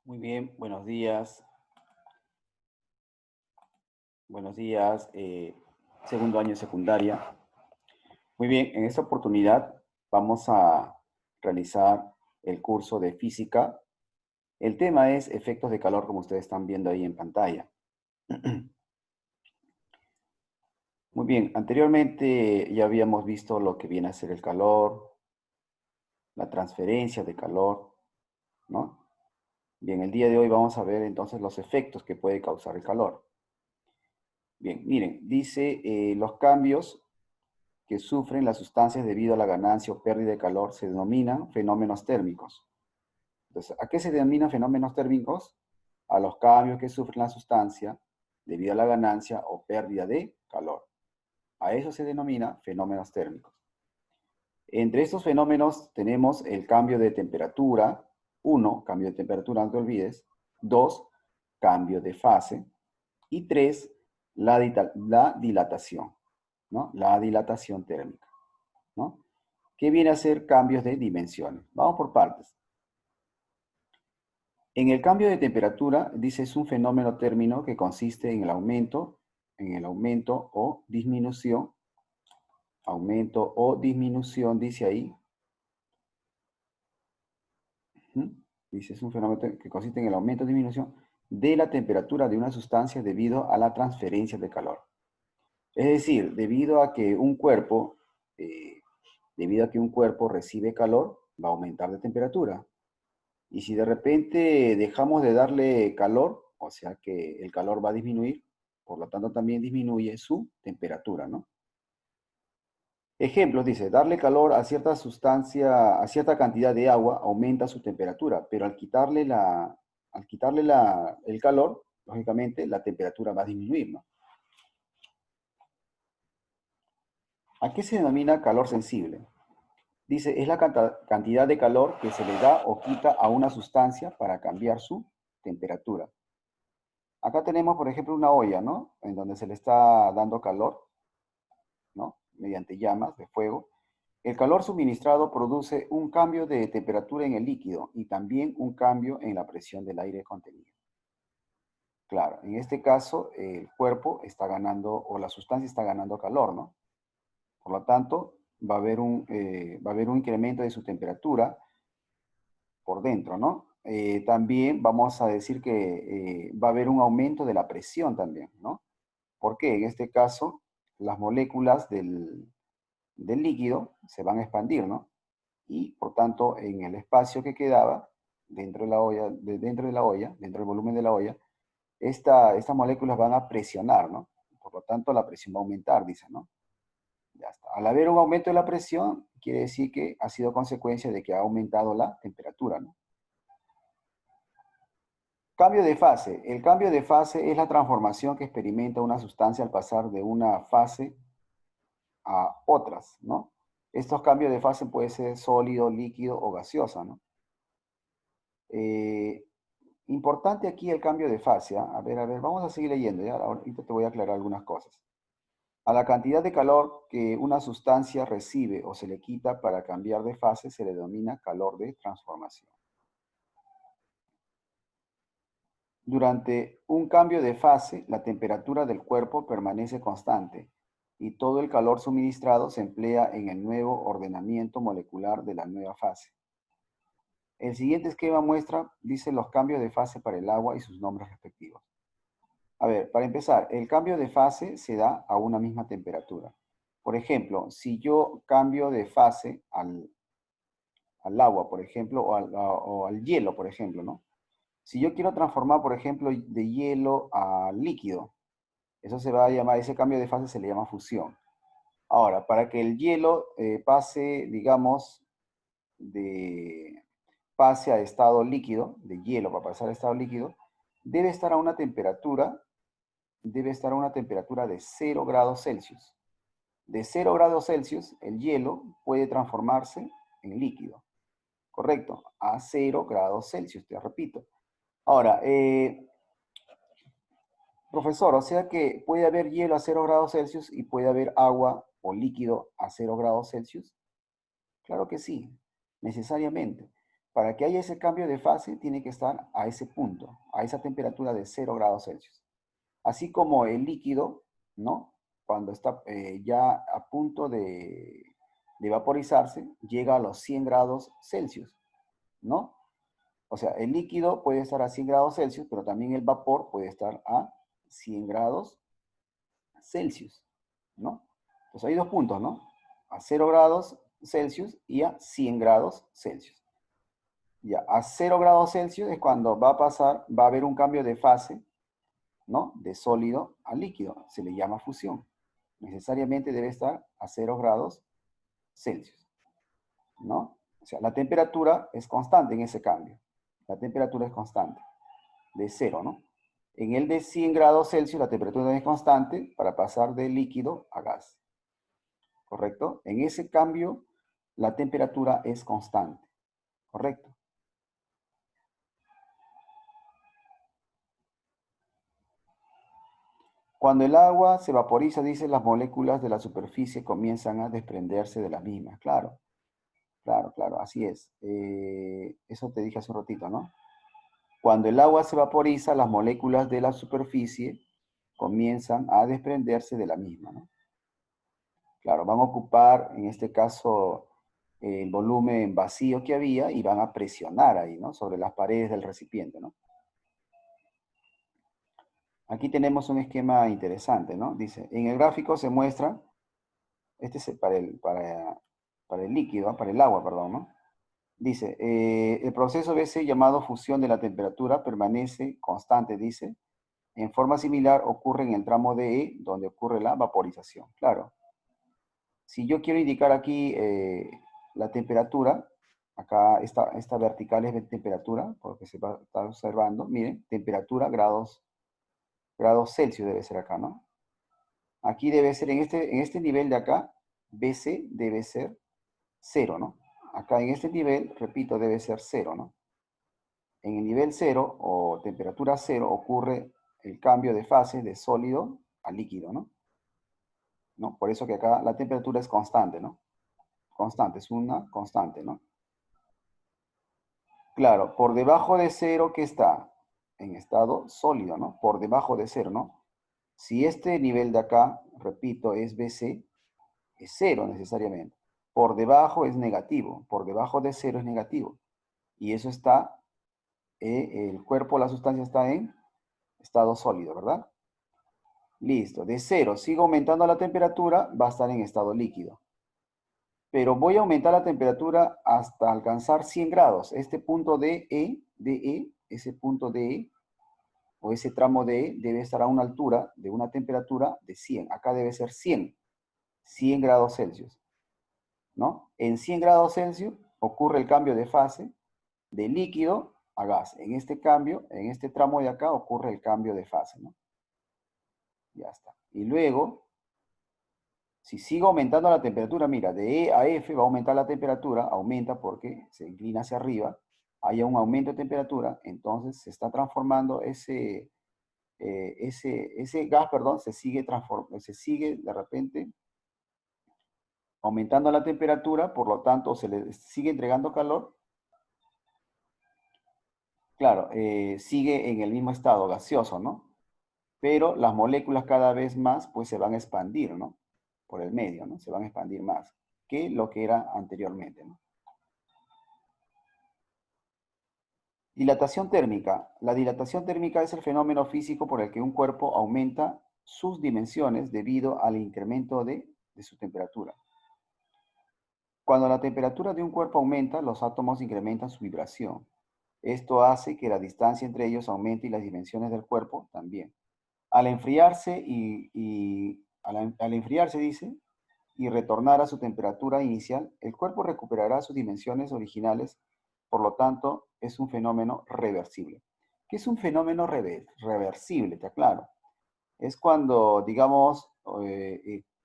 Muy bien, buenos días. Buenos días, segundo año de secundaria. Muy bien, en esta oportunidad vamos a realizar el curso de física. El tema es efectos de calor, como ustedes están viendo ahí en pantalla. Muy bien, anteriormente ya habíamos visto lo que viene a ser el calor, la transferencia de calor, ¿no? Bien, el día de hoy vamos a ver entonces los efectos que puede causar el calor. Bien, miren, dice los cambios que sufren las sustancias debido a la ganancia o pérdida de calor se denominan fenómenos térmicos. Entonces, ¿a qué se denominan fenómenos térmicos? A los cambios que sufren la sustancia debido a la ganancia o pérdida de calor. A eso se denomina fenómenos térmicos. Entre estos fenómenos tenemos el cambio de temperatura. Uno, cambio de temperatura, no te olvides. Dos, cambio de fase. Y tres, la dilatación, ¿no? La dilatación térmica, ¿no? ¿Qué viene a ser cambios de dimensiones? Vamos por partes. En el cambio de temperatura, dice, es un fenómeno término que consiste en el aumento o disminución, dice ahí. Dice, es un fenómeno que consiste en el aumento o disminución de la temperatura de una sustancia debido a la transferencia de calor. Es decir, eh, debido a que un cuerpo recibe calor, va a aumentar de temperatura. Y si de repente dejamos de darle calor, o sea que el calor va a disminuir, por lo tanto también disminuye su temperatura, ¿no? Ejemplos, dice, darle calor a cierta sustancia, a cierta cantidad de agua aumenta su temperatura, pero el calor, lógicamente la temperatura va a disminuir, ¿no? ¿A qué se denomina calor sensible? Dice, es la cantidad de calor que se le da o quita a una sustancia para cambiar su temperatura. Acá tenemos, por ejemplo, una olla, ¿no? En donde se le está dando calor, ¿no? Mediante llamas de fuego. El calor suministrado produce un cambio de temperatura en el líquido y también un cambio en la presión del aire contenido. Claro, en este caso el cuerpo está ganando o la sustancia está ganando calor, ¿no? Por lo tanto, va a haber un incremento de su temperatura por dentro, ¿no? También vamos a decir que va a haber un aumento de la presión también, ¿no? Porque en este caso las moléculas del líquido se van a expandir, ¿no? Y por tanto, en el espacio que quedaba dentro de la olla, dentro del volumen de la olla, estas moléculas van a presionar, ¿no? Por lo tanto, la presión va a aumentar, dice, ¿no? Ya está. Al haber un aumento de la presión, quiere decir que ha sido consecuencia de que ha aumentado la temperatura, ¿no? Cambio de fase. El cambio de fase es la transformación que experimenta una sustancia al pasar de una fase a otras, ¿no? Estos cambios de fase pueden ser sólido, líquido o gaseosa, ¿no? Eh, Importante aquí el cambio de fase, ¿ah? A ver, vamos a seguir leyendo, ¿ya? Ahorita te voy a aclarar algunas cosas. A la cantidad de calor que una sustancia recibe o se le quita para cambiar de fase se le denomina calor de transformación. Durante un cambio de fase, la temperatura del cuerpo permanece constante y todo el calor suministrado se emplea en el nuevo ordenamiento molecular de la nueva fase. El siguiente esquema muestra, dice, los cambios de fase para el agua y sus nombres respectivos. A ver, para empezar, el cambio de fase se da a una misma temperatura. Por ejemplo, si yo cambio de fase al agua, por ejemplo, o al hielo, por ejemplo, ¿no? Si yo quiero transformar, por ejemplo, de hielo a líquido, eso se va a llamar, ese cambio de fase se le llama fusión. Ahora, para que el hielo pase, digamos, de pase a estado líquido, de hielo para pasar a estado líquido, debe estar a una temperatura, debe estar a una temperatura de 0 grados Celsius. De 0 grados Celsius, el hielo puede transformarse en líquido. Correcto, a 0 grados Celsius, te repito. Ahora, profesor, o sea que puede haber hielo a 0 grados Celsius y puede haber agua o líquido a 0 grados Celsius. Claro que sí, necesariamente. Para que haya ese cambio de fase, tiene que estar a ese punto, a esa temperatura de 0 grados Celsius. Así como el líquido, ¿no? Cuando está ya a punto de vaporizarse, llega a los 100 grados Celsius, ¿no? O sea, el líquido puede estar a 100 grados Celsius, pero también el vapor puede estar a 100 grados Celsius, ¿no? Entonces hay dos puntos, ¿no? A 0 grados Celsius y a 100 grados Celsius. Ya, a 0 grados Celsius es cuando va a pasar, va a haber un cambio de fase, ¿no? De sólido a líquido. Se le llama fusión. Necesariamente debe estar a 0 grados Celsius, ¿no? O sea, la temperatura es constante en ese cambio. La temperatura es constante, de 0, ¿no? En el de 100 grados Celsius la temperatura es constante para pasar de líquido a gas, ¿correcto? En ese cambio la temperatura es constante, ¿correcto? Cuando el agua se vaporiza, dice, las moléculas de la superficie comienzan a desprenderse de las mismas. Claro, claro, claro, así es. Eso te dije hace un ratito, ¿no? Cuando el agua se vaporiza, las moléculas de la superficie comienzan a desprenderse de la misma, ¿no? Claro, van a ocupar, en este caso, el volumen vacío que había y van a presionar ahí, ¿no? Sobre las paredes del recipiente, ¿no? Aquí tenemos un esquema interesante, ¿no? Dice, en el gráfico se muestra, este es para el líquido, para el agua, perdón, ¿no? Dice, el proceso BC llamado fusión de la temperatura permanece constante, dice. En forma similar ocurre en el tramo DE, donde ocurre la vaporización. Claro, si yo quiero indicar aquí la temperatura, acá esta vertical es de temperatura, porque se va a estar observando, miren, temperatura, grados Celsius debe ser acá, ¿no? Aquí debe ser, en este nivel de acá, BC debe ser 0, ¿no? Acá en este nivel, repito, debe ser 0, ¿no? En el nivel 0 o temperatura 0 ocurre el cambio de fase de sólido a líquido, ¿no? ¿No? Por eso que acá la temperatura es constante, ¿no? Constante, es una constante, ¿no? Claro, por debajo de 0 que está en estado sólido, ¿no? Por debajo de 0, ¿no? Si este nivel de acá, repito, es BC, es 0 necesariamente. Por debajo es negativo, por debajo de 0 es negativo. Y eso está, el cuerpo, la sustancia está en estado sólido, ¿verdad? Listo, de 0 sigo aumentando la temperatura, va a estar en estado líquido. Pero voy a aumentar la temperatura hasta alcanzar 100 grados. Este punto DE, ese punto DE, o ese tramo DE, debe estar a una altura de una temperatura de 100. Acá debe ser 100 grados Celsius, ¿no? En 100 grados Celsius ocurre el cambio de fase de líquido a gas. En este cambio, en este tramo de acá, ocurre el cambio de fase, ¿no? Ya está. Y luego, si sigo aumentando la temperatura, mira, de E a F va a aumentar la temperatura, aumenta porque se inclina hacia arriba, hay un aumento de temperatura, entonces se está transformando ese gas, perdón, se sigue de repente aumentando la temperatura, por lo tanto se le sigue entregando calor, claro, sigue en el mismo estado gaseoso, ¿no? Pero las moléculas cada vez más pues se van a expandir, ¿no? Por el medio, ¿no? Se van a expandir más que lo que era anteriormente, ¿no? Dilatación térmica. La dilatación térmica es el fenómeno físico por el que un cuerpo aumenta sus dimensiones debido al incremento de su temperatura. Cuando la temperatura de un cuerpo aumenta, los átomos incrementan su vibración. Esto hace que la distancia entre ellos aumente y las dimensiones del cuerpo también. Al enfriarse al enfriarse, dice, y retornar a su temperatura inicial, el cuerpo recuperará sus dimensiones originales, por lo tanto, es un fenómeno reversible. ¿Qué es un fenómeno reversible? Te aclaro. Es cuando, digamos,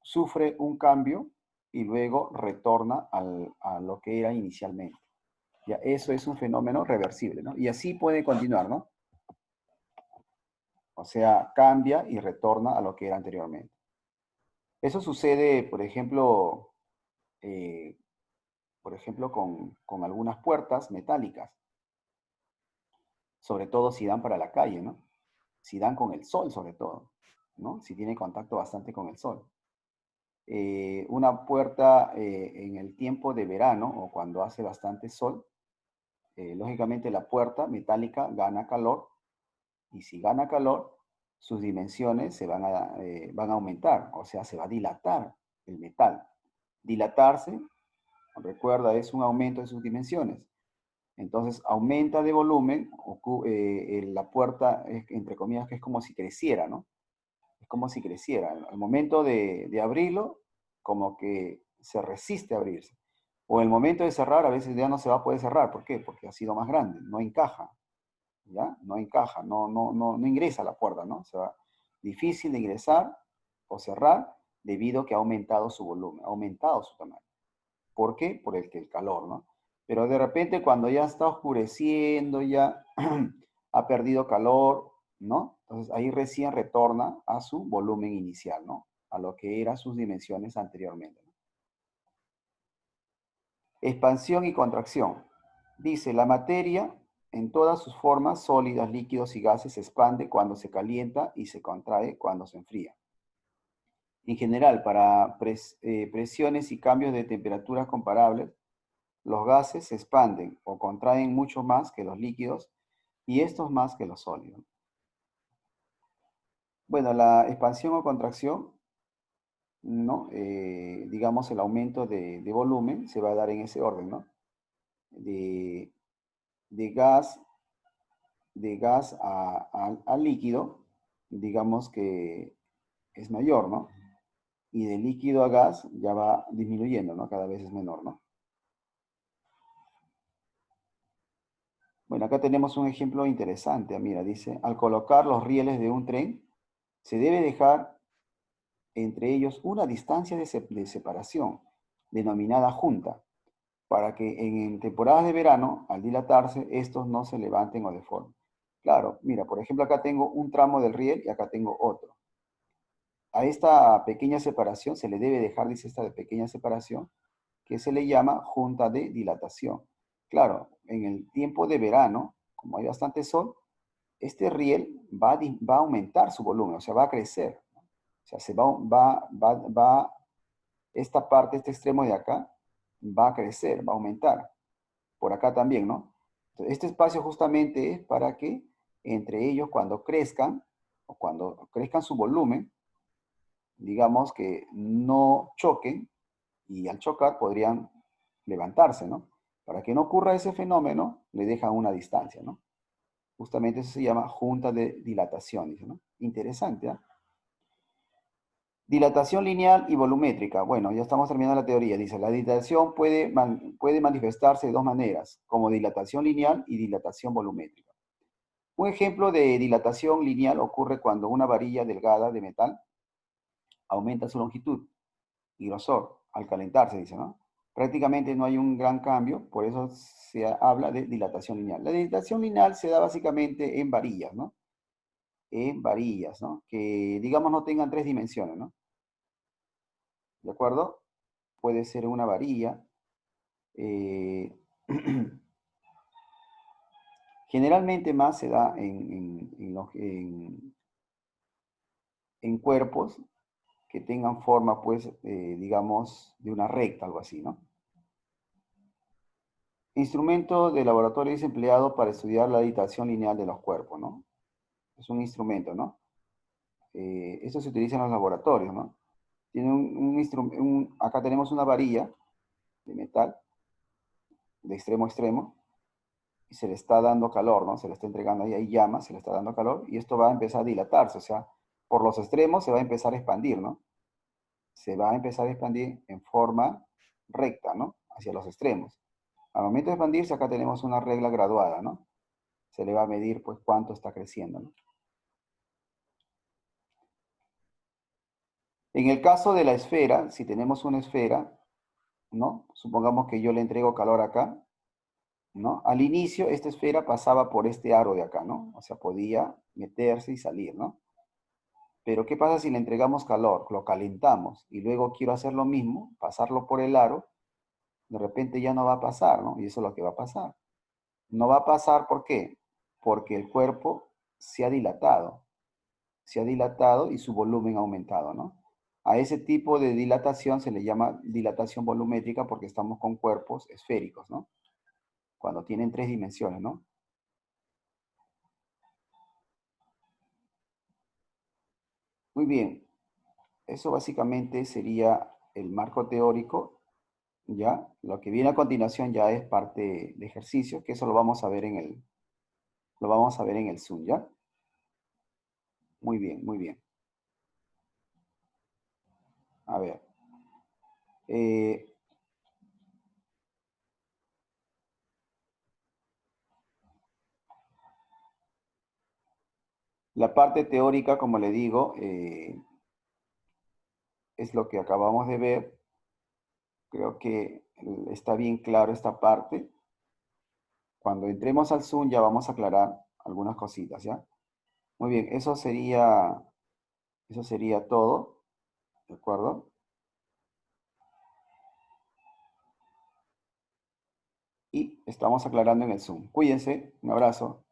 sufre un cambio y luego retorna a lo que era inicialmente. Ya, eso es un fenómeno reversible, ¿no? Y así puede continuar, ¿no? O sea, cambia y retorna a lo que era anteriormente. Eso sucede, por ejemplo, eh, por ejemplo, con algunas puertas metálicas, sobre todo si dan para la calle, ¿no? Si dan con el sol, sobre todo, ¿no? Si tiene contacto bastante con el sol. Una puerta en el tiempo de verano o cuando hace bastante sol, lógicamente la puerta metálica gana calor y si gana calor, sus dimensiones van a aumentar, o sea, se va a dilatar el metal. Dilatarse, recuerda, es un aumento de sus dimensiones. Entonces aumenta de volumen, la puerta, entre comillas, que es como si creciera, ¿no? Es como si creciera. Al momento de abrirlo, como que se resiste a abrirse. O en el momento de cerrar, a veces ya no se va a poder cerrar. ¿Por qué? Porque ha sido más grande, no encaja, ¿ya? No encaja, no ingresa a la puerta, ¿no? O sea, difícil de ingresar o cerrar debido a que ha aumentado su volumen, ha aumentado su tamaño. ¿Por qué? Por el calor, ¿no? Pero de repente cuando ya está oscureciendo, ya ha perdido calor, ¿no? Entonces ahí recién retorna a su volumen inicial, ¿no? A lo que eran sus dimensiones anteriormente, ¿no? Expansión y contracción. Dice, la materia en todas sus formas, sólidas, líquidos y gases, se expande cuando se calienta y se contrae cuando se enfría. En general, para presiones y cambios de temperaturas comparables, los gases se expanden o contraen mucho más que los líquidos y estos más que los sólidos. Bueno, la expansión o contracción, ¿no? Digamos, el aumento de volumen se va a dar en ese orden, ¿no? De, de gas, de gas a líquido, digamos que es mayor, ¿no? Y de líquido a gas ya va disminuyendo, ¿no? Cada vez es menor, ¿no? Bueno, acá tenemos un ejemplo interesante. Mira, dice, al colocar los rieles de un tren, se debe dejar entre ellos una distancia de separación, denominada junta, para que en temporadas de verano, al dilatarse, estos no se levanten o deformen. Claro, mira, por ejemplo, acá tengo un tramo del riel y acá tengo otro. A esta pequeña separación se le debe dejar, dice esta pequeña separación, que se le llama junta de dilatación. Claro, en el tiempo de verano, como hay bastante sol, este riel va a aumentar su volumen, o sea, va a crecer. O sea, esta parte, este extremo de acá, va a crecer, va a aumentar. Por acá también, ¿no? Entonces, este espacio justamente es para que entre ellos, cuando crezcan, o cuando crezcan su volumen, digamos que no choquen y al chocar podrían levantarse, ¿no? Para que no ocurra ese fenómeno, le dejan una distancia, ¿no? Justamente eso se llama junta de dilatación, dice, ¿no? Interesante, ¿eh? Dilatación lineal y volumétrica. Bueno, ya estamos terminando la teoría. Dice, la dilatación puede manifestarse de dos maneras, como dilatación lineal y dilatación volumétrica. Un ejemplo de dilatación lineal ocurre cuando una varilla delgada de metal aumenta su longitud y grosor al calentarse, dice, ¿no? Prácticamente no hay un gran cambio, por eso se habla de dilatación lineal. La dilatación lineal se da básicamente en varillas, ¿no? En varillas, ¿no? Que, digamos, no tengan tres dimensiones, ¿no? ¿De acuerdo? Puede ser una varilla. eh, Generalmente más se da en cuerpos que tengan forma, pues, digamos, de una recta, algo así, ¿no? Instrumento de laboratorio es empleado para estudiar la dilatación lineal de los cuerpos, ¿no? Es un instrumento, ¿no? Esto se utiliza en los laboratorios, ¿no? Tiene acá tenemos una varilla de metal de extremo a extremo y se le está dando calor, ¿no? Se le está entregando ahí, hay llama, se le está dando calor y esto va a empezar a dilatarse, o sea, por los extremos se va a empezar a expandir, ¿no? Se va a empezar a expandir en forma recta, ¿no? Hacia los extremos. Al momento de expandirse, acá tenemos una regla graduada, ¿no? Se le va a medir, pues, cuánto está creciendo, ¿no? En el caso de la esfera, si tenemos una esfera, ¿no? Supongamos que yo le entrego calor acá, ¿no? Al inicio, esta esfera pasaba por este aro de acá, ¿no? O sea, podía meterse y salir, ¿no? Pero ¿qué pasa si le entregamos calor? Lo calentamos y luego quiero hacer lo mismo, pasarlo por el aro. de repente ya no va a pasar, ¿no? Y eso es lo que va a pasar. No va a pasar, ¿por qué? Porque el cuerpo se ha dilatado y su volumen ha aumentado, ¿no? A ese tipo de dilatación se le llama dilatación volumétrica porque estamos con cuerpos esféricos, ¿no? Cuando tienen 3 dimensiones, ¿no? Muy bien, eso básicamente sería el marco teórico, ¿ya? Lo que viene a continuación ya es parte de ejercicio, que eso lo vamos a ver lo vamos a ver en el Zoom, ¿ya? Muy bien, muy bien. A ver. eh, la parte teórica, como le digo, es lo que acabamos de ver. Creo que está bien claro esta parte. Cuando entremos al Zoom ya vamos a aclarar algunas cositas, ¿ya? Muy bien, eso sería todo, ¿de acuerdo? Y estamos aclarando en el Zoom. Cuídense, un abrazo.